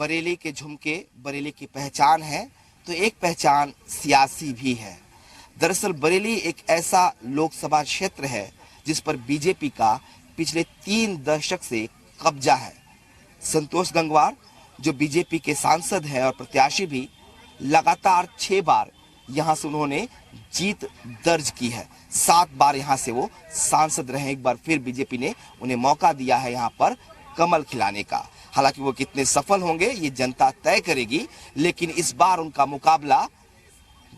बरेली के झुमके बरेली की पहचान है, तो एक पहचान सियासी भी है। दरअसल बरेली एक ऐसा लोकसभा क्षेत्र है जिस पर बीजेपी का पिछले 3 दशक से कब्जा है। संतोष गंगवार जो बीजेपी के सांसद हैं और प्रत्याशी भी, लगातार 6 बार यहां से उन्होंने जीत दर्ज की है। 7 बार यहां से वो सांसद रहे। एक बार फिर बीजेपी ने उन्हें मौका दिया है यहां पर कमल खिलाने का। हालांकि वो कितने सफल होंगे ये जनता तय करेगी, लेकिन इस बार उनका मुकाबला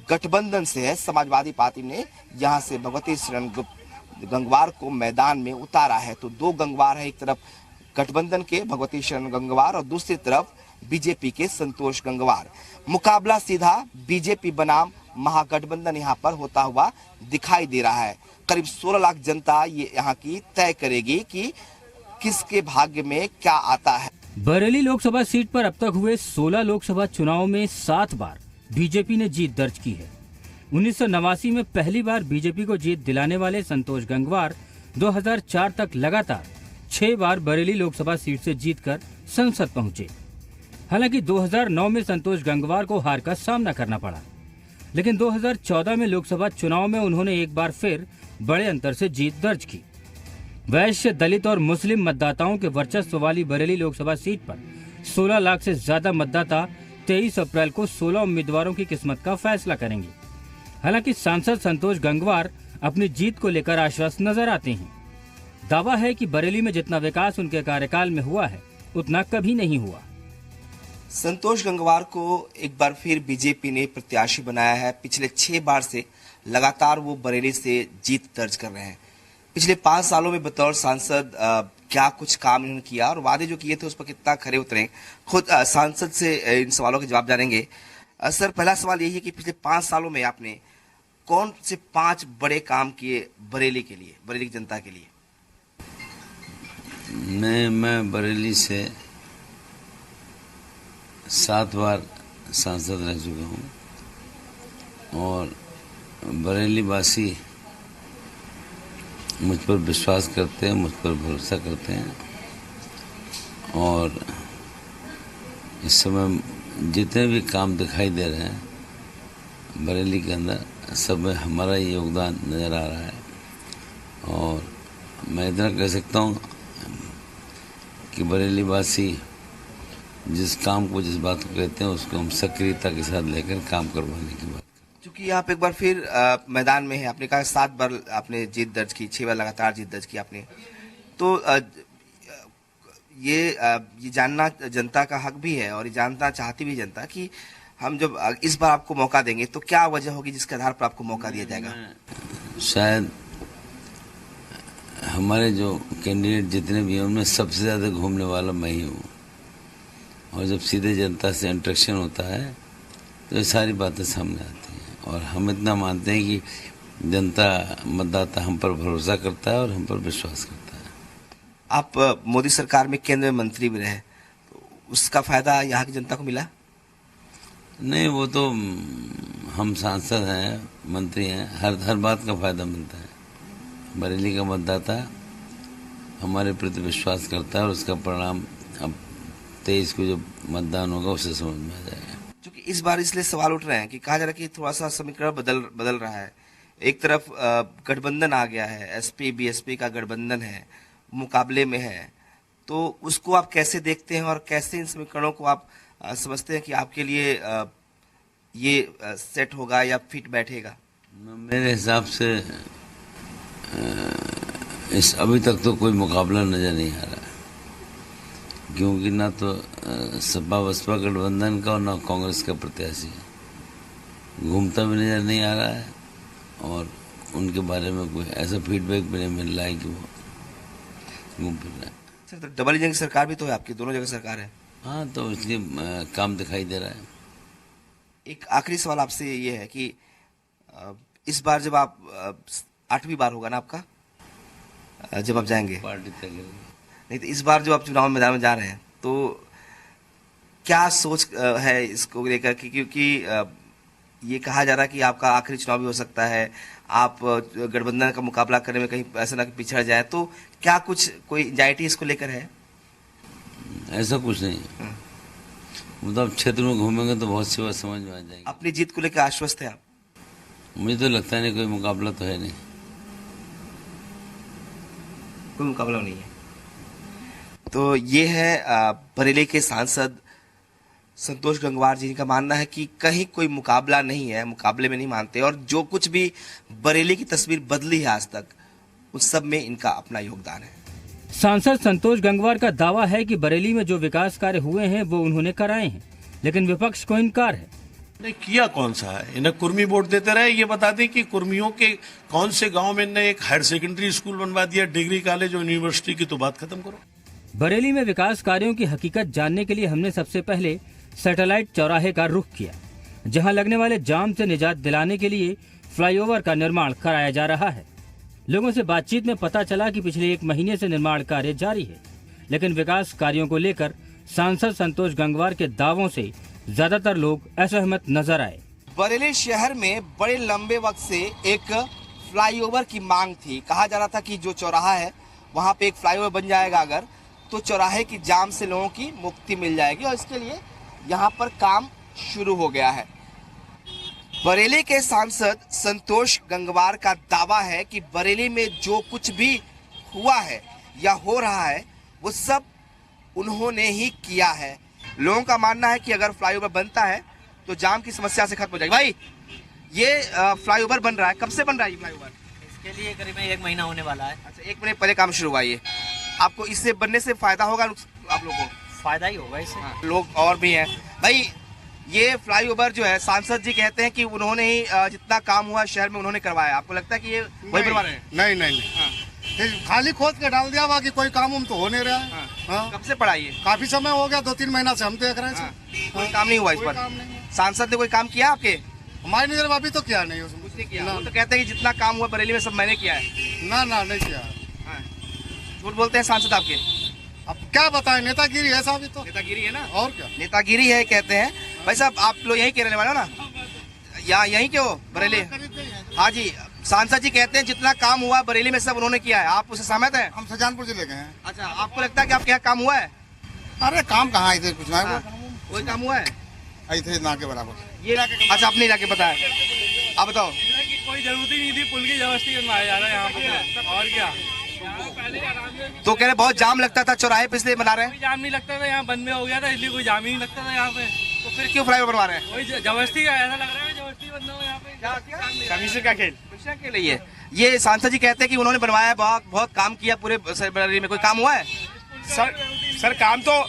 गठबंधन से है। समाजवादी पार्टी ने यहां से भगवती शरण गंगवार को मैदान में उतारा है। तो 2 गंगवार है, एक तरफ गठबंधन के भगवती शरण गंगवार और दूसरी तरफ बीजेपी के संतोष गंगवार। मुकाबला सीधा बीजेपी बनाम महागठबंधन यहां पर होता हुआ दिखाई दे रहा है। करीब 16 लाख जनता ये यहां की तय करेगी कि किसके भाग्य में क्या आता है। बरेली लोकसभा सीट पर अब तक हुए 16 लोकसभा चुनाव में 7 बार बीजेपी ने जीत दर्ज की है। 1989 में पहली बार बीजेपी को जीत दिलाने वाले संतोष गंगवार 2004 तक लगातार 6 बार बरेली लोकसभा सीट से जीतकर संसद पहुंचे। हालांकि 2009 में संतोष गंगवार को हार का सामना करना पड़ा, लेकिन 2014 में लोकसभा चुनाव में उन्होंने एक बार फिर बड़े अंतर से जीत दर्ज की। वैश्य, दलित और मुस्लिम मतदाताओं के वर्चस्व वाली बरेली लोकसभा सीट पर 16 लाख से ज्यादा मतदाता 23 अप्रैल को 16 उम्मीदवारों की किस्मत का फैसला करेंगे। हालांकि सांसद संतोष गंगवार अपनी जीत को लेकर आश्वस्त नजर आते हैं। दावा है कि बरेली में जितना विकास उनके कार्यकाल में हुआ है उतना कभी नहीं हुआ। संतोष गंगवार को एक बार फिर बीजेपी ने प्रत्याशी बनाया है। पिछले 6 बार से लगातार वो बरेली से जीत दर्ज कर रहे हैं। पिछले 5 सालों में बतौर सांसद क्या कुछ काम इन्होंने किया और वादे जो किए थे उस पर कितना खरे उतरे, खुद सांसद से इन सवालों के जवाब जानेंगे। सर, पहला सवाल यही है कि पिछले 5 सालों में आपने कौन से 5 बड़े काम किए बरेली के लिए, बरेली की जनता के लिए? मैं बरेली से 7 बार सांसद रह चुका हूँ और बरेली वासी मुझ पर विश्वास करते हैं, मुझ पर भरोसा करते हैं और इस समय जितने भी काम दिखाई दे रहे हैं बरेली के अंदर, सब में हमारा ही योगदान नज़र आ रहा है। और मैं इतना कह सकता हूँ कि बरेली वासी जिस काम को, जिस बात को कहते हैं उसको हम सक्रियता के साथ लेकर काम करवाने की बात। क्योंकि आप एक बार फिर मैदान में है, आपने कहा 7 बार आपने जीत दर्ज की, 6 बार लगातार जीत दर्ज की आपने, तो ये जानना जनता का हक भी है और ये जानना चाहती भी जनता कि हम जब इस बार आपको मौका देंगे तो क्या वजह होगी जिसके आधार पर आपको मौका दिया जाएगा? शायद हमारे जो कैंडिडेट जितने भी हैं उनमें सबसे ज़्यादा घूमने वाला मैं ही हूँ और जब सीधे जनता से इंटरेक्शन होता है तो ये सारी बातें सामने आती हैं और हम इतना मानते हैं कि जनता, मतदाता हम पर भरोसा करता है और हम पर विश्वास करता है। आप मोदी सरकार में केंद्र में मंत्री भी रहे, तो उसका फायदा यहाँ की जनता को मिला? नहीं, वो तो हम सांसद हैं, मंत्री हैं, हर बात का फायदा मिलता है। बरेली का मतदाता हमारे प्रति विश्वास करता है और उसका परिणाम अब 23 को जो मतदान होगा उससे समझ में आ जाएगा। क्योंकि इस बार इसलिए सवाल उठ रहे हैं कि कहा जा रहा है कि थोड़ा सा समीकरण बदल रहा है। एक तरफ गठबंधन आ गया है, एसपी बीएसपी का गठबंधन है, मुकाबले में है, तो उसको आप कैसे देखते हैं और कैसे इन समीकरणों को आप समझते हैं कि आपके लिए ये सेट होगा या फिट बैठेगा? मेरे हिसाब से इस अभी तक तो कोई मुकाबला नजर नहीं आ रहा है, क्योंकि ना तो सपा बसपा गठबंधन का और ना कांग्रेस का प्रत्याशी घूमता भी नजर नहीं आ रहा है और उनके बारे में कोई ऐसा फीडबैक भी नहीं मिल रहा है कि वो घूम फिर रहा है। सर, तो डबल इंजन की सरकार भी तो है आपकी, दोनों जगह सरकार है। हाँ, तो इसलिए काम दिखाई दे रहा है। एक आखिरी सवाल आपसे ये है कि इस बार जब आप 8वीं बार होगा ना आपका, जब आप जाएंगे पार्टी तक नहीं, तो इस बार जब आप चुनाव मैदान में जा रहे हैं तो क्या सोच है इसको लेकर? क्योंकि ये कहा जा रहा है कि आपका आखिरी चुनाव भी हो सकता है, आप गठबंधन का मुकाबला करने में कहीं ऐसा ना कि पिछड़ जाए, तो क्या कुछ कोई एंजाइटी इसको लेकर है? ऐसा कुछ नहीं है। मतलब क्षेत्र में घूमेंगे तो बहुत सी बात समझ में आ जाएगी। अपनी जीत को लेकर आश्वस्त है आप? मुझे तो लगता नहीं कोई मुकाबला तो है नहीं। कोई मुकाबला नहीं है। तो ये है बरेली के सांसद संतोष गंगवार जी का मानना है कि कहीं कोई मुकाबला नहीं है, मुकाबले में नहीं मानते, और जो कुछ भी बरेली की तस्वीर बदली है आज तक, उस सब में इनका अपना योगदान है। सांसद संतोष गंगवार का दावा है कि बरेली में जो विकास कार्य हुए हैं वो उन्होंने कराए हैं, लेकिन विपक्ष को इनकार है। नहीं किया कौन सा है, इन्हें कुर्मी वोट देते रहे। ये बता दें कि कुर्मियों के कौन से गांव में इन्हें एक हायर सेकेंडरी स्कूल बनवा दिया, डिग्री कॉलेज और यूनिवर्सिटी की तो बात खत्म करो। बरेली में विकास कार्यों की हकीकत जानने के लिए हमने सबसे पहले सैटेलाइट चौराहे का रुख किया, जहां लगने वाले जाम से निजात दिलाने के लिए फ्लाईओवर का निर्माण कराया जा रहा है। लोगों से बातचीत में पता चला कि पिछले 1 महीने से निर्माण कार्य जारी है, लेकिन विकास कार्यों को लेकर सांसद संतोष गंगवार के दावों से ज्यादातर लोग असहमत नजर आए। बरेली शहर में बड़े लंबे वक्त से एक फ्लाईओवर की मांग थी। कहा जा रहा था कि जो चौराहा है वहां पे एक फ्लाईओवर बन जाएगा अगर, तो चौराहे की जाम से लोगों की मुक्ति मिल जाएगी, और इसके लिए यहाँ पर काम शुरू हो गया है। बरेली के सांसद संतोष गंगवार का दावा है कि बरेली में जो कुछ भी हुआ है या हो रहा है वो सब उन्होंने ही किया है। लोगों का मानना है कि अगर फ्लाईओवर बनता है तो जाम की समस्या से खत्म हो जाएगी। भाई, ये फ्लाईओवर बन रहा है, कब से बन रहा है ये फ्लाईओवर? इसके लिए करीबन 1 महीना होने वाला है। अच्छा, 1 महीने पहले काम शुरू हुआ ये। आपको इससे बनने से फायदा होगा आप लोगों को? फायदा ही होगा इससे। हाँ, लोग और भी हैं भाई। ये फ्लाईओवर जो है, सांसद जी कहते हैं कि उन्होंने ही जितना काम हुआ शहर में उन्होंने करवाया। आपको लगता है कि ये वही बनवा रहे हैं? नहीं नहीं नहीं। हाँ। खाली खोद के डाल दिया, बाकी कोई काम तो हो नहीं रहा है। हाँ। हाँ। कब से पड़ा ये? काफी समय हो गया, 2-3 महीना से हम देख रहे हैं। हाँ। कोई काम नहीं हुआ इस कोई पर? काम नहीं है। सांसद ने कोई काम किया आपके? हमारी नजर में अभी तो किया नहीं उसमें। कुछ नहीं किया। ना। वो तो कहते हैं कि जितना काम हुआ बरेली में सब मैंने किया है। ना नहीं किया। हाँ। झूठ बोलते हैं सांसद आपके? अब क्या बताएं, नेतागिरी है साहब। तो नेतागिरी है ना? और क्या नेतागिरी है कहते हैं। भाई साहब, आप लोग यहीं के रहने वाले हो ना? यहाँ यहीं के हो बरेली? हाँ जी। सांसद जी कहते हैं जितना काम हुआ बरेली में सब उन्होंने किया है। आप उससे सहमत हैं? हम शाहजहानपुर जिले के हैं। अच्छा, आपको लगता है कि आपके यहाँ काम हुआ है? अरे काम कहाँ इधर कुछ हाँ। कोई काम हुआ है? इधर ना के बराबर। ये अच्छा, अपने इलाके पता है। आप बताओ। कोई जरूरत ही नहीं थी, पुल की जबरदस्ती बनवाया जा रहा है यहाँ पे, और क्या। तो कह रहे बहुत जाम लगता था चौराहे पे, इसलिए बना रहे हैं। कोई जाम नहीं लगता था, यहाँ बंद में हो गया था, इसलिए कोई जाम ही नहीं लगता था यहाँ पे। तो फिर क्यों फ्लाईओवर बनवा रहे हैं? कोई जबरदस्ती का ऐसा लग रहा है, जबरदस्ती बंद हो यहाँ पे। कमीशन का खेल। कमीशन के लिए ये सांसद जी कहते हैं कि उन्होंने बनवाया है, बहुत काम किया पूरे बरेली में। कोई काम हुआ है? सर काम तो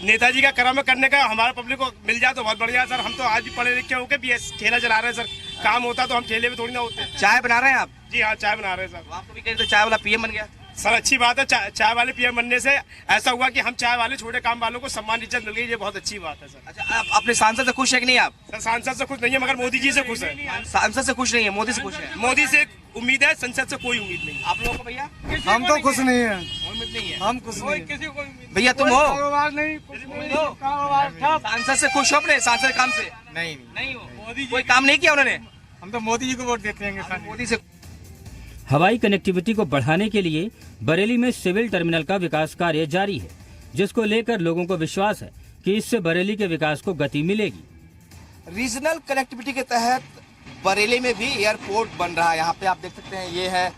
नेताजी का कर्म करने का, हमारा पब्लिक को मिल जाए तो बहुत बढ़िया है सर। हम तो आज भी पढ़े लिखे होकर भी ठेला चला रहे हैं सर। काम होता तो हम ठेले में थोड़ी ना होते। चाय बना रहे हैं आप? जी हाँ, चाय बना रहे हैं सर। आपको भी कह रहे थे चाय वाला पीएम बन गया सर। अच्छी बात है, चाय वाले पीएम बनने से ऐसा हुआ कि हम चाय वाले छोटे काम वालों को सम्मान इज्जत मिल गई, ये बहुत अच्छी बात है सर। अच्छा, आप अपने सांसद से खुश है कि नहीं? आप सर सांसद से खुश नहीं है, मगर मोदी जी से खुश है। सांसद से खुश नहीं है, मोदी से खुश है। मोदी से उम्मीद है, संसद से कोई उम्मीद नहीं। आप लोगों को भैया हम तो खुश नहीं है। उम्मीद नहीं है? हम कुछ नहीं। किसी को भैया तुम हो कारोबार नहीं, कुछ नहीं। सांसद से खुश हो? अपने सांसद काम से नहीं हो? मोदी कोई काम नहीं किया उन्होंने? हम तो मोदी जी को वोट देते हैं। मोदी से। हवाई कनेक्टिविटी को बढ़ाने के लिए बरेली में सिविल टर्मिनल का विकास कार्य जारी है, जिसको लेकर लोगों को विश्वास है कि इससे बरेली के विकास को गति मिलेगी। रीजनल कनेक्टिविटी के तहत बरेली में भी एयरपोर्ट बन रहा है। यहाँ पे आप देख सकते हैं, ये है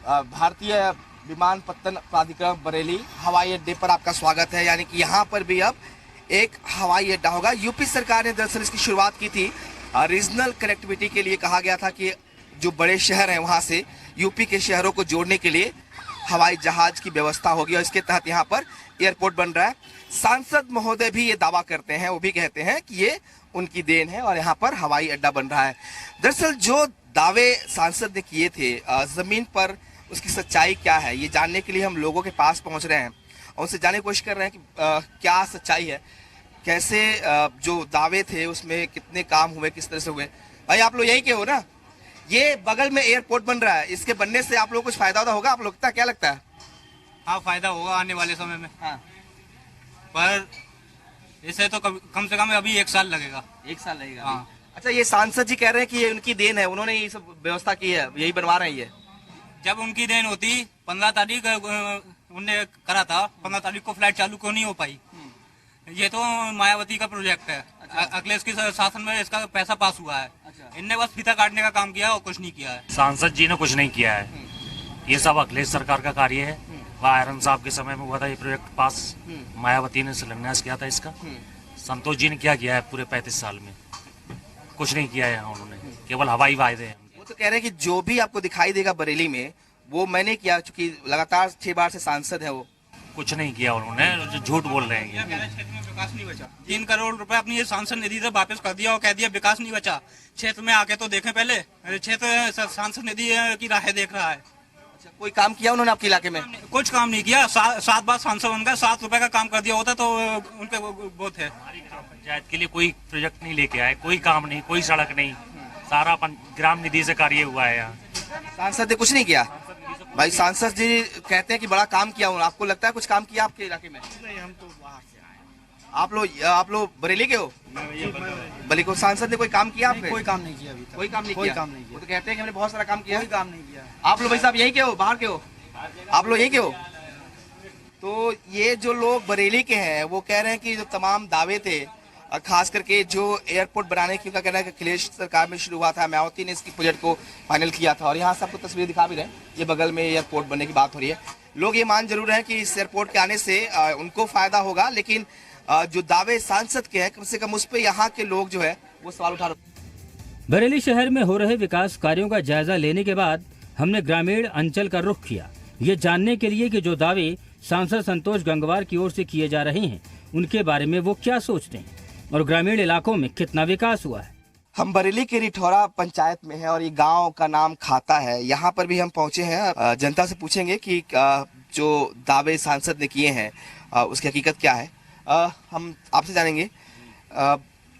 भारतीय विमानपत्तन प्राधिकरण बरेली। हवाई अड्डे पर आपका स्वागत है। यानी कि यहाँ पर भी अब एक हवाई अड्डा होगा। यूपी सरकार ने दरअसल इसकी शुरुआत की थी रीजनल कनेक्टिविटी के लिए। कहा गया था कि जो बड़े शहर हैं वहाँ से यूपी के शहरों को जोड़ने के लिए हवाई जहाज की व्यवस्था होगी, और इसके तहत यहाँ पर एयरपोर्ट बन रहा है। सांसद महोदय भी ये दावा करते हैं, वो भी कहते हैं कि ये उनकी देन है और यहाँ पर हवाई अड्डा बन रहा है। दरअसल जो दावे सांसद ने किए थे, जमीन पर उसकी सच्चाई क्या है, ये जानने के लिए हम लोगों के पास पहुंच रहे हैं और उनसे जानने की कोशिश कर रहे हैं कि क्या सच्चाई है, कैसे जो दावे थे उसमें कितने काम हुए, किस तरह से हुए। भाई आप लोग यहीं के हो ना? ये बगल में एयरपोर्ट बन रहा है, इसके बनने से आप लोग कुछ फायदा होगा? आप लोग क्या लगता है? हाँ, फायदा होगा आने वाले समय में। हाँ। पर इसे तो कम से कम अभी 1 साल लगेगा। 1 साल लगेगा। हाँ। अच्छा, ये सांसद जी कह रहे हैं कि ये उनकी देन है, उन्होंने ये सब व्यवस्था की है, यही बनवा रहे हैं ये। जब उनकी देन होती, 15 तारीख उनने करा था, 15 तारीख को फ्लाइट चालू क्यों नहीं हो पाई? ये तो मायावती का प्रोजेक्ट है। अखिलेश के शासन में इसका पैसा पास हुआ है। इनने बस फीता काटने का काम किया और कुछ नहीं किया है। सांसद जी ने कुछ नहीं किया है, ये सब अखिलेश सरकार का कार्य है। वह आयरन साहब के समय में हुआ था ये प्रोजेक्ट पास, मायावती ने शिलान्यास किया था इसका। संतोष जी ने क्या किया है पूरे 35 साल में? कुछ नहीं किया है यहाँ उन्होंने, केवल हवाई वायदे हैं। वो तो कह रहे हैं कि जो भी आपको दिखाई देगा बरेली में वो मैंने किया, चूंकि लगातार 6 बार से सांसद है वो। कुछ नहीं किया उन्होंने, जो झूठ बोल रहे हैं ये। क्षेत्र में विकास नहीं बचा। 3 करोड़ रुपए अपनी ये सांसद निधि से वापस कर दिया और कह दिया विकास नहीं बचा। क्षेत्र में आके तो देखें पहले, क्षेत्र सांसद निधि की राहें देख रहा है। अच्छा, कोई काम किया उन्होंने आपके इलाके में? कुछ काम नहीं किया। 7 बार सांसद बन गए, 7 रुपए का काम कर दिया होता तो उनके वो थे। पंचायत के लिए कोई प्रोजेक्ट नहीं लेके आए, कोई काम नहीं, कोई सड़क नहीं, सारा ग्राम निधि से कार्य हुआ है यहाँ। सांसद ने कुछ नहीं किया? भाई सांसद जी कहते हैं कि बड़ा काम किया हूँ, आपको लगता है कुछ काम किया आपके इलाके में? नहीं, हम तो बाहर से आए। आप लोग बरेली के हो? बरेली को सांसद ने कोई काम किया आपके? कोई काम नहीं किया अभी तक। कोई काम नहीं कोई किया? काम नहीं किया। वो तो कहते हैं कि हमने बहुत सारा काम किया। कोई काम नहीं किया। आप लोग भाई साहब यहीं के हो, बाहर के हो? आप लोग यहीं के हो? तो ये जो लोग बरेली के हैं वो कह रहे हैं कि जो तमाम दावे थे, और खास करके जो एयरपोर्ट बनाने की उनका कहना है कि अखिलेश सरकार में शुरू हुआ था, मायावती ने इसकी प्रोजेक्ट को फाइनल किया था। और यहाँ से आपको तस्वीर दिखा भी रहे हैं, ये बगल में एयरपोर्ट बनने की बात हो रही है। लोग ये मान जरूर रहे हैं कि इस एयरपोर्ट के आने से उनको फायदा होगा, लेकिन जो दावे सांसद के हैं कम से कम उस पर यहाँ के लोग जो है वो सवाल उठा रहे। बरेली शहर में हो रहे विकास कार्यों का जायजा लेने के बाद हमने ग्रामीण अंचल का रुख किया, ये जानने के लिए कि जो दावे सांसद संतोष गंगवार की ओर से किए जा रहे हैं उनके बारे में वो क्या सोचते हैं और ग्रामीण इलाकों में कितना विकास हुआ है। हम बरेली के रिठौरा पंचायत में हैं और ये गांव का नाम खाता है। यहाँ पर भी हम पहुंचे हैं, जनता से पूछेंगे कि जो दावे सांसद ने किए हैं उसकी हकीकत क्या है। हम आपसे जानेंगे,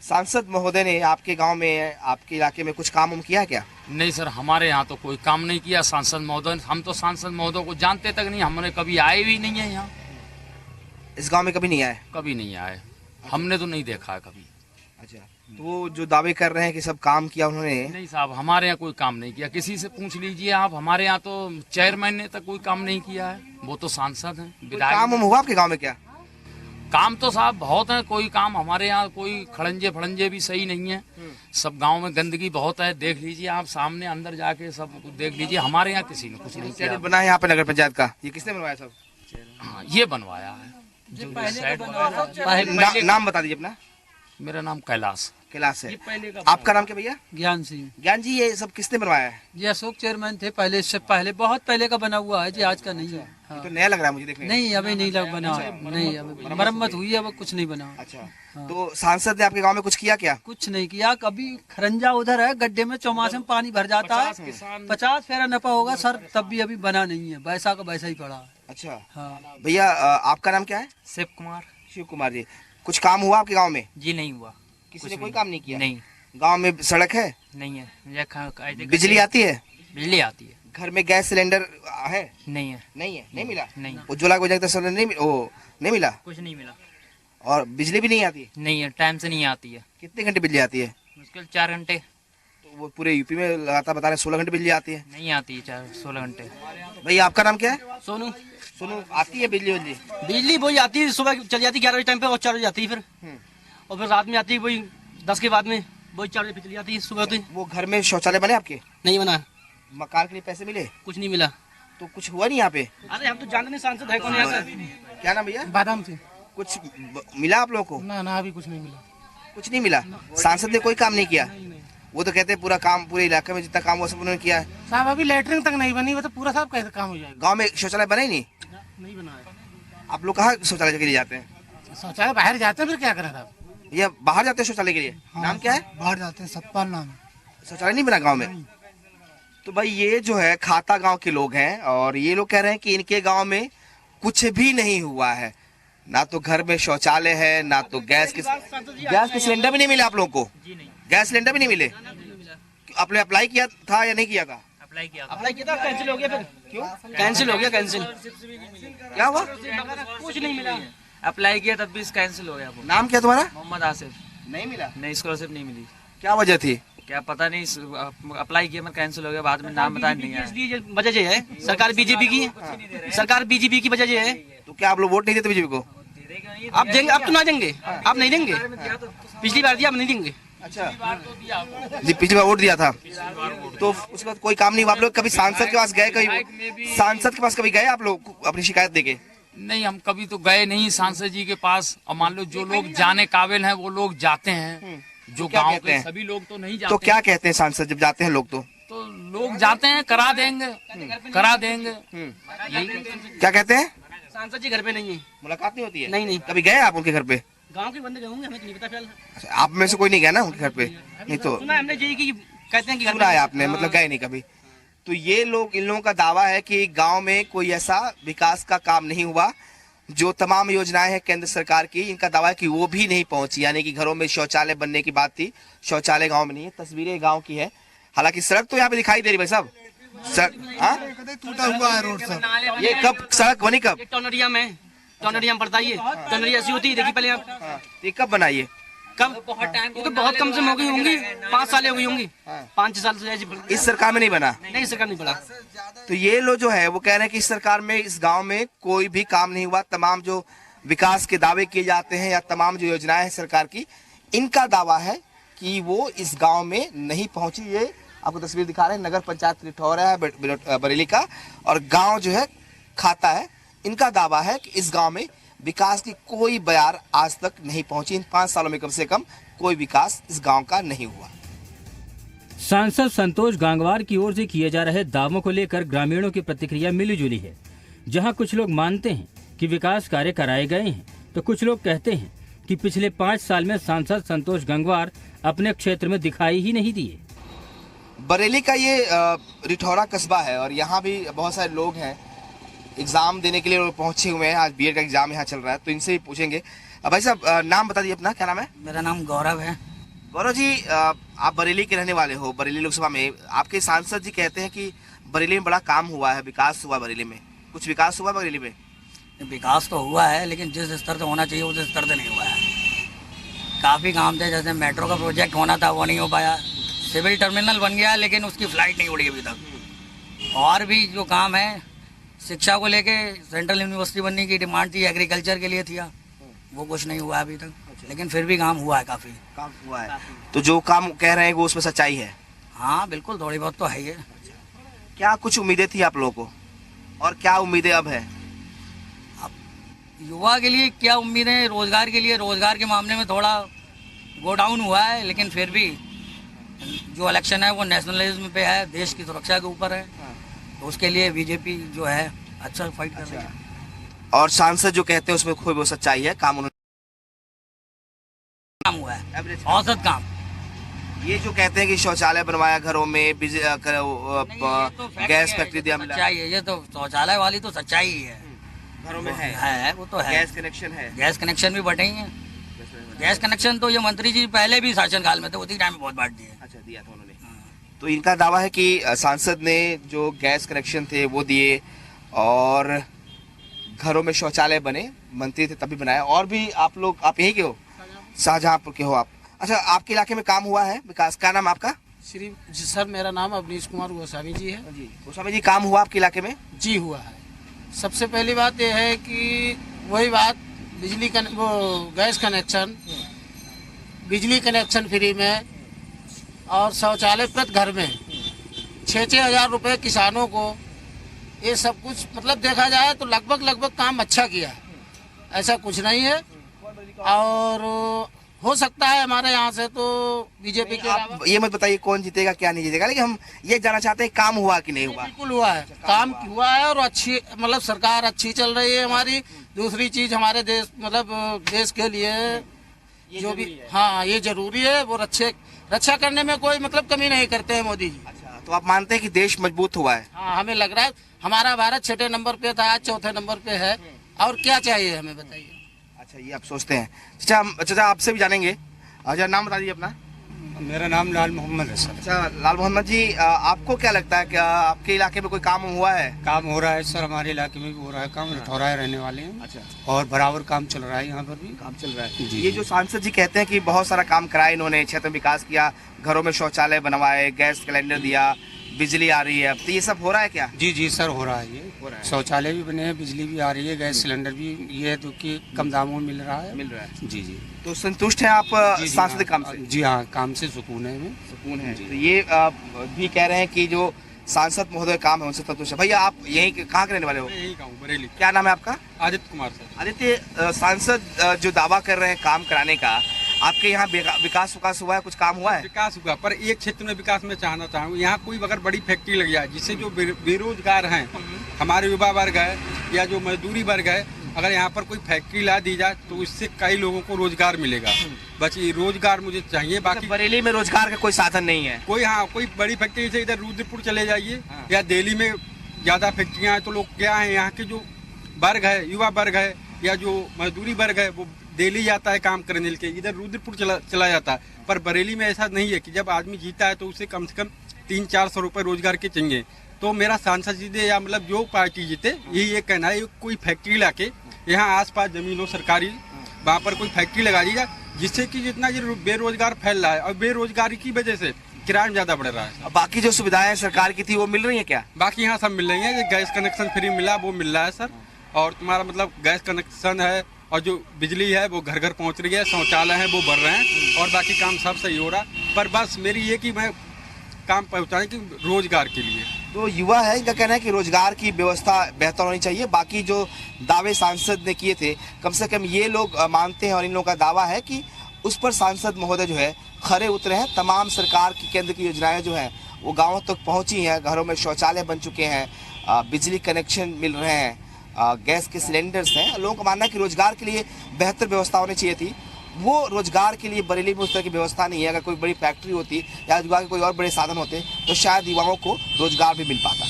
सांसद महोदय ने आपके गांव में, आपके इलाके में कुछ काम किया है क्या? नहीं सर, हमारे यहाँ तो कोई काम नहीं किया सांसद महोदय। हम तो सांसद महोदय को जानते तक नहीं, हमने कभी आए भी नहीं है यहाँ। इस गांव में कभी नहीं आए? कभी नहीं आए, हमने तो नहीं देखा है कभी। अच्छा, तो वो जो दावे कर रहे हैं कि सब काम किया उन्होंने? नहीं साहब, हमारे यहाँ कोई काम नहीं किया। किसी से पूछ लीजिए आप, हमारे यहाँ तो चेयरमैन ने तक कोई काम नहीं किया है, वो तो सांसद हैं, विधायक। काम हुआ आपके गाँव में क्या? काम तो साहब बहुत है, कोई काम हमारे यहाँ कोई खड़ंजे फड़ंजे भी सही नहीं है। सब गांव में गंदगी बहुत है, देख लीजिए आप सामने अंदर जाके सब देख लीजिए। हमारे यहाँ किसी ने कुछ नहीं किया। बना है यहाँ पे नगर पंचायत का, ये किसने बनवाया सब? हाँ, ये बनवाया है। नाम बता दीजिए अपना। मेरा नाम कैलाश है। आपका नाम क्या भैया? ज्ञान सिंह। ज्ञान जी, ये सब किसने बनवाया है? ये अशोक चेयरमैन थे पहले, इससे पहले बहुत पहले का बना हुआ है जी, आज का नहीं है। ये तो नया लग रहा है मुझे देखने में। नहीं, अभी नहीं बना। नहीं, अभी मरम्मत हुई है, अब कुछ नहीं बना। अच्छा, तो सांसद ने आपके गांव में कुछ किया क्या? कुछ नहीं किया। कभी खरंजा उधर है, गड्ढे में चौमासे में पानी भर जाता है, 50 फेरा नफा होगा सर, तब भी अभी बना नहीं है, वैसा का वैसा ही पड़ा है। अच्छा हाँ। भैया, आपका नाम क्या है? शिव कुमार। शिव कुमार जी, कुछ काम हुआ आपके गाँव में? जी नहीं हुआ, किसी ने कोई काम नहीं किया? नहीं। गांव में सड़क है? नहीं है। बिजली आती है? बिजली आती है। घर में गैस सिलेंडर है? नहीं है। नहीं मिला? नहीं। उज्ज्वला योजना सिलेंडर नहीं मिला? कुछ नहीं मिला। और बिजली भी नहीं आती? नहीं है, टाइम से नहीं आती है। कितने घंटे बिजली आती है? मुश्किल 4 घंटे। तो वो पूरे यूपी में लगातार बता रहे 16 घंटे बिजली आती है। नहीं आती है 16 घंटे। भैया, आपका नाम क्या है? सोनू। सोनू, आती है बिजली? बिजली वही आती है, सुबह चली जाती है 11 बजे टाइम पे और 4 बजे आती है फिर, और फिर रात में आती है वही 10 के बाद में, वही 4 बजे चली जाती है सुबह। तो वो घर में शौचालय बने आपके? नहीं बना। मकान के लिए पैसे मिले? कुछ नहीं मिला। तो कुछ हुआ नहीं यहाँ पे? अरे हम तो जानते नहीं सांसद है कौन यहाँ का। क्या नाम भैया? बादाम से। कुछ मिला आप लोगों को? ना अभी कुछ नहीं मिला। कुछ नहीं मिला? सांसद ने कोई काम नहीं किया? वो तो कहते हैं पूरा काम, पूरे इलाके में जितना काम हुआ सब उन्होंने किया है। साहब अभी लेटरिन तक नहीं बनी, वो तो पूरा साहब कैसे काम हो जाएगा? गांव में शौचालय बना ही नहीं बना है। आप लोग कहाँ शौचालय के लिए जाते हैं? शौचालय बाहर जाते हैं, फिर क्या करें साहब? भैया, बाहर जाते हैं शौचालय के लिए? नाम क्या है? बाहर जाते हैं, सतपाल नाम है। शौचालय नहीं बना गांव में? तो भाई ये जो है खाता गांव के लोग हैं और ये लोग कह रहे हैं कि इनके गांव में कुछ भी नहीं हुआ है, ना तो घर में शौचालय है, ना तो गैस के सिलेंडर भी नहीं मिले आप लोगों को? गैस सिलेंडर भी नहीं मिले? आपने अप्लाई किया था या नहीं किया था? अप्लाई किया था, कैंसिल हो गया फिर। क्यों कैंसिल हो गया? कैंसिल क्या हुआ? कुछ नहीं मिला। अप्लाई किया तब भी कैंसिल हो गया। नाम क्या तुम्हारा? मोहम्मद आसिफ। नहीं मिला? नहीं, स्कॉलरशिप नहीं मिली। क्या वजह थी? क्या पता नहीं, अप्लाई किया मैं, कैंसिल हो गया, बाद में नाम बताया नहीं आया। वजह ये है सरकार बीजेपी की है, सरकार बीजेपी की वजह ये है। तो क्या आप लोग वोट नहीं देते बीजेपी को? आप देंगे, आप तो ना देंगे, आप नहीं देंगे, पिछली बार दिया, आप नहीं देंगे। अच्छा जी, पिछली बार वोट दिया था तो उसके बाद कोई काम नहीं हुआ। आप लोग कभी सांसद के पास गए, कभी सांसद के पास कभी गए आप लोग अपनी शिकायत देके? नहीं, हम कभी तो गए नहीं सांसद जी के पास। और मान लो जो लोग जाने काबिल हैं वो लोग जाते हैं, जो क्या गांव कहते के हैं? सभी लोग तो नहीं जाते। तो क्या कहते हैं सांसद जब जाते हैं लोग? तो लोग जाते हैं, करा देंगे, करा देंगे। क्या कहते हैं? सांसद जी घर पे नहीं है, मुलाकात नहीं होती है? नहीं। कभी गए आप उनके घर पे? गांव के बंदे गए होंगे, हमें तो नहीं पता फिलहाल। अच्छा, आप में से कोई नहीं गया ना उनके घर पे? नहीं तो सुना हमने जी की कहते हैं कि सुना है आपने, मतलब गए नहीं कभी। तो ये लोग, इन लोगों का दावा है कि गांव में कोई ऐसा विकास का काम नहीं हुआ। जो तमाम योजनाएं हैं केंद्र सरकार की, इनका दावा है कि वो भी नहीं पहुंची। यानी कि घरों में शौचालय बनने की बात थी, शौचालय गांव में नहीं है। तस्वीरें गांव की है, हालांकि सड़क तो यहाँ पे दिखाई दे रही भाई साहब। टूटा हुआ है रोड सब। ये कब सड़क बनी? कब? टोनरिया में पड़ता है, टोनरिया ऐसी होती है, देखिए पहले आप। ये कब बनाइए? कब? ये तो बहुत कम से हो गई होंगी, 5 साल हो गई होंगी, 5-6 साल से। इस सरकार में नहीं बना? नहीं, सरकार नहीं पड़ा। तो ये लोग जो है वो कह रहे हैं कि इस सरकार में, इस गांव में कोई भी काम नहीं हुआ। तमाम जो विकास के दावे किए जाते हैं या तमाम जो योजनाएं हैं सरकार की, इनका दावा है कि वो इस गांव में नहीं पहुंची। ये आपको तस्वीर दिखा रहे हैं, नगर पंचायत रिठौरा है बरेली का, और गांव जो है खाता है। इनका दावा है कि इस गांव में विकास की कोई बयार आज तक नहीं पहुंची। इन 5 सालों में कम से कम कोई विकास इस गांव का नहीं हुआ। सांसद संतोष गंगवार की ओर से किए जा रहे दावों को लेकर ग्रामीणों की प्रतिक्रिया मिलीजुली है। जहां कुछ लोग मानते हैं कि विकास कार्य कराए गए हैं, तो कुछ लोग कहते हैं कि पिछले 5 साल में सांसद संतोष गंगवार अपने क्षेत्र में दिखाई ही नहीं दिए। बरेली का ये रिठौरा कस्बा है और यहाँ भी बहुत सारे लोग हैं, एग्जाम देने के लिए लोग पहुंचे हुए हैं। आज बीएड का एग्जाम यहाँ चल रहा है, तो इनसे ही पूछेंगे। भाई साहब, नाम बता दीजिए अपना, क्या नाम है? मेरा नाम गौरव है। गौरव जी, आप बरेली के रहने वाले हो। बरेली लोकसभा में आपके सांसद जी कहते हैं कि बरेली में बड़ा काम हुआ है, विकास हुआ बरेली में। कुछ विकास हुआ बरेली में? विकास तो हुआ है, लेकिन जिस स्तर से होना चाहिए उस स्तर से नहीं हुआ है। काफ़ी काम थे, जैसे मेट्रो का प्रोजेक्ट होना था वो नहीं हो पाया। सिविल टर्मिनल बन गया लेकिन उसकी फ्लाइट नहीं उड़ी अभी तक। और भी जो काम है, शिक्षा को लेके सेंट्रल यूनिवर्सिटी बनने की डिमांड थी, एग्रीकल्चर के लिए थी, वो कुछ नहीं हुआ अभी तक। लेकिन फिर भी काम हुआ है, काफ़ी काम हुआ है। तो जो काम कह रहे हैं वो उसमें सच्चाई है? हाँ बिल्कुल, थोड़ी बहुत तो है ही है। क्या कुछ उम्मीदें थी आप लोगों को और क्या उम्मीदें अब है? युवा के लिए क्या उम्मीदें? रोजगार के लिए, रोजगार के मामले में थोड़ा गो डाउन हुआ है, लेकिन फिर भी जो इलेक्शन है वो नेशनलिज्म पे है, देश की सुरक्षा के ऊपर है, तो उसके लिए बीजेपी जो है अच्छा फाइट कर रही है। और सांसद जो कहते हैं उसमें कोई वो सच्चाई है? काम हुआ है, औसत काम। ये जो कहते हैं कि शौचालय बनवाया घरों में, गैस फैक्ट्री दिया, मिला, सच्चाई है। ये तो शौचालय वाली तो सच्चाई ही है, घरों में है वो तो है। गैस कनेक्शन है, गैस कनेक्शन भी बटे ही है। गैस कनेक्शन तो ये मंत्री जी पहले भी शासनकाल में थे, उसी टाइम में बहुत बांट दिए। अच्छा, दिया था उन्होंने। तो इनका दावा है कि सांसद ने जो गैस कनेक्शन थे वो दिए और घरों में शौचालय बने, मंत्री थे तभी बनाया। और भी आप लोग, आप यहीं के हो, शाहजहांपुर के हो आप? अच्छा, आपके इलाके में काम हुआ है विकास? क्या नाम आपका? श्री जी सर, मेरा नाम अवनीश कुमार गोस्वामी जी है। जी गोस्वामी जी, काम हुआ आपके इलाके में? जी हुआ है। सबसे पहली बात यह है कि वही बात, बिजली वो गैस कनेक्शन, बिजली कनेक्शन फ्री में, और शौचालय प्रति घर में 6-6 हज़ार रुपये किसानों को, ये सब कुछ मतलब देखा जाए तो लगभग काम अच्छा किया है, ऐसा कुछ नहीं है। और हो सकता है हमारे यहाँ से तो बीजेपी के, आप ये मत बताइए कौन जीतेगा क्या नहीं जीतेगा, लेकिन हम ये जानना चाहते हैं काम हुआ कि नहीं हुआ? बिल्कुल हुआ है, काम हुआ है और अच्छी, मतलब सरकार अच्छी चल रही है हमारी। दूसरी चीज, हमारे देश, मतलब देश के लिए जो भी, हाँ ये जरूरी है, वो रक्षा करने में कोई मतलब कमी नहीं करते हैं मोदी जी। अच्छा, तो आप मानते हैं कि देश मजबूत हुआ है? हाँ, हमें लग रहा है। हमारा भारत 6ठे नंबर पे था, आज 4थे नंबर पे है, और क्या चाहिए हमें, बताइए। अच्छा, ये आप सोचते हैं। चाचा आपसे भी जानेंगे। अच्छा, नाम बता दीजिए अपना। मेरा नाम लाल मोहम्मद है सर। अच्छा, लाल मोहम्मद जी, आपको क्या लगता है कि आपके इलाके में कोई काम हुआ है? काम हो रहा है सर, हमारे इलाके में भी हो रहा है काम, रिठौरा रहने वाले हैं। अच्छा, और बराबर काम चल रहा है, यहाँ पर भी काम चल रहा है। ये जो सांसद जी कहते हैं कि बहुत सारा काम कराया इन्होंने, क्षेत्र में विकास किया, घरों में शौचालय बनवाए, गैस सिलेंडर दिया, बिजली आ रही है अब, तो ये सब हो रहा है क्या? जी जी सर, हो रहा है ये। हो रहा है। शौचालय भी बने हैं, बिजली भी आ रही है, गैस सिलेंडर भी ये है तो कि कम दामों में मिल रहा है। मिल रहा है। जी जी। तो संतुष्ट हैं आप जी, सांसद हाँ, काम से? जी हाँ, काम से सुकून है हमें। सुकून है। तो ये भी कह रहे हैं कि जो सांसद महोदय काम है उनसे संतुष्ट है। भैया आप यहीं कहाँ के रहने वाले हो? यही गाँव बरेली। क्या नाम है आपका? आदित्य कुमार सर। आदित्य, सांसद जो दावा कर रहे हैं काम कराने का, आपके यहाँ विकास हुआ है, कुछ काम हुआ है? विकास हुआ, पर एक क्षेत्र में विकास में चाहना चाहूँगा, यहाँ कोई अगर बड़ी फैक्ट्री लग जाए जिससे जो बेरोजगार हैं, हमारे युवा वर्ग है या जो मजदूरी वर्ग है, अगर यहाँ पर कोई फैक्ट्री ला दी जाए तो इससे कई लोगों को रोजगार मिलेगा। बस ये रोजगार मुझे चाहिए, बाकी बरेली में रोजगार का कोई साधन नहीं है। कोई बड़ी फैक्ट्री से इधर रुद्रपुर चले जाइए या दिल्ली में ज्यादा फैक्ट्रियाँ हैं, तो लोग क्या है, यहाँ के जो वर्ग है, युवा वर्ग है या जो मजदूरी वर्ग है, वो दिल्ली जाता है काम करने के, इधर रुद्रपुर चला जाता है। पर बरेली में ऐसा नहीं है कि जब आदमी जीता है तो उसे कम से कम 300-400 रुपये रोजगार के चाहिए। तो मेरा सांसद जीते या मतलब जो पार्टी जीते, यही ये कहना है, कोई फैक्ट्री लाके यहाँ आसपास जमीन हो सरकारी, वहाँ पर कोई फैक्ट्री लगा दी जाए, जिससे कि जितना ये बेरोजगार फैल रहा है और बेरोजगारी की वजह से किराया ज्यादा बढ़ रहा है। बाकी जो सुविधाएं सरकार की थी वो मिल रही है क्या? बाकी यहाँ सब मिल रही है, गैस कनेक्शन फ्री मिला वो मिल रहा है सर, और तुम्हारा मतलब गैस कनेक्शन है और जो बिजली है वो घर घर पहुँच रही है, शौचालय है वो बढ़ रहे हैं और बाकी काम सब सही हो रहा है। पर बस मेरी ये कि मैं काम पहुँचाने की रोजगार के लिए। तो युवा है, इनका कहना है कि रोजगार की व्यवस्था बेहतर होनी चाहिए। बाकी जो दावे सांसद ने किए थे, कम से कम ये लोग मानते हैं और इन लोगों का दावा है कि उस पर सांसद महोदय जो है खरे उतरे हैं। तमाम सरकार की केंद्र की योजनाएं जो हैं वो गाँवों तक पहुँची हैं, घरों में शौचालय बन चुके हैं, बिजली कनेक्शन मिल रहे हैं, गैस के सिलेंडर्स हैं। लोगों का मानना है कि रोजगार के लिए बेहतर व्यवस्था होनी चाहिए थी। वो रोजगार के लिए बरेली में उस तरह की व्यवस्था नहीं है। अगर कोई बड़ी फैक्ट्री होती या रोजगार के कोई और बड़े साधन होते तो शायद युवाओं को रोजगार भी मिल पाता।